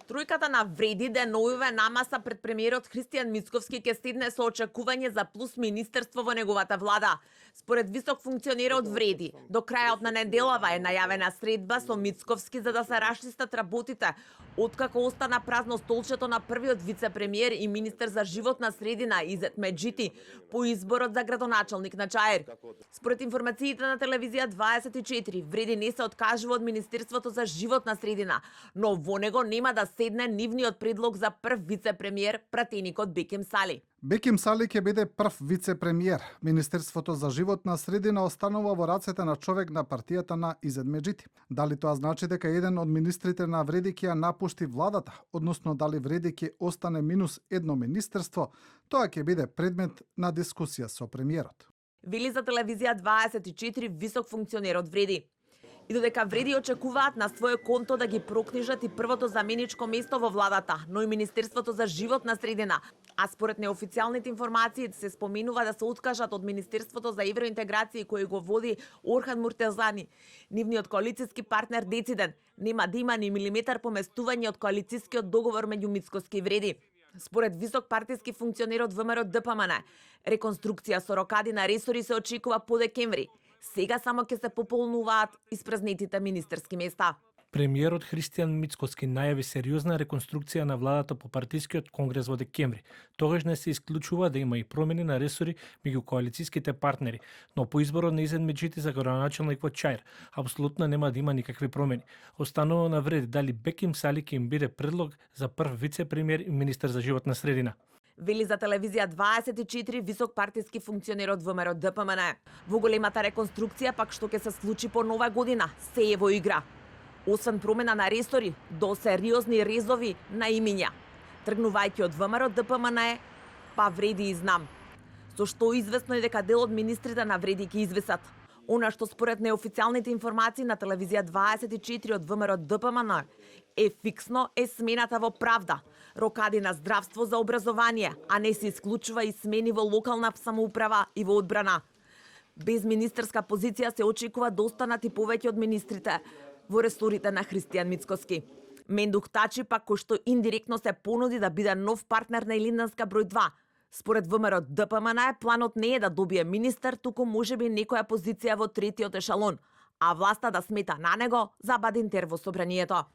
Тројката на Вреди деновиве намаса пред премиерот Христијан Мицковски ќе седне со очекување за плюс министерство во неговата влада. Според висок функционер од Вреди, до крајот на неделава е најавена средба со Мицковски за да се расчистат работите, откако остана празно столчето на првиот вице-премиер и министер за животна средина Изет Меджити по изборот за градоначалник на Чаир. Според информациите на телевизија 24, Вреди не се откажува од Министерството за животна средина, но во него нема да седне нивниот предлог за прв вице-премиер, пратеникот Бекем Сали. Беким Сали ќе биде прв вице-премиер. Министерството за животна средина останува во рацете на човек на партијата на Изет Меджити. Дали тоа значи дека еден од министрите на Вреди ќе ја напушти владата, односно дали Вреди ќе остане минус едно министерство, тоа ќе биде предмет на дискусија со премиерот. Вели за телевизија 24 висок функционер од Вреди. И додека Вреди очекуваат на своје конто да ги прокнижат и првото заменичко место во владата, но и Министерството за животна средина, а според неофицијалните информации се споменува да се откажат од Министерството за евроинтеграција кој го води Орхан Муртезани. Нивниот коалициски партнер Дециден нема да има ни милиметар поместување од коалицискиот договор меѓу Мицковски и Вреди. Според висок партиски функционер од ВМРО ДПМН, реконструкција со рокади на ресори се очекува по декември. Сега само ќе се пополнуваат испразнетите министерски места. Премиерот Христијан Мицковски најави сериозна реконструкција на владата по партискиот конгрес во декември. Тогаш не се исклучува да има и промени на ресори меѓу коалициските партнери, но по изборот на Изет Меджити за градоначалник во Чаир, апсолутно нема да има никакви промени. Останува на Вреди дали Беким Сали ќе им биде предлог за прв вице-премиер и министер за животна средина. Вели за телевизија 24 висок партиски функционер од ВМРО ДПМН. Во големата реконструкција пак што ќе се случи по нова година, се е во игра. Освен промена на ресори, до сериозни резови на имиња. Тргнувајќи од ВМРО ДПМН, па Вреди и знам. Со што известно е дека дел од министрите на Вреди ќе извисат. Она што според неофицијалните информации на телевизија 24 од ВМРО ДПМН е фиксно е смената во правда, рокади на здравство за образование, а не се исклучува и смени во локална самоуправа и во одбрана. Без министерска позиција се очекува да останат и повеќе од министрите во ресорите на Христијан Мицковски. Мендук Тачи пак кој што индиректно се понуди да биде нов партнер на Илинденска број 2. Според ВМРО ДПМН планот не е да добие министер, туку можеби некоја позиција во третиот ешалон, а власта да смета на него за Бадинтер во собранието.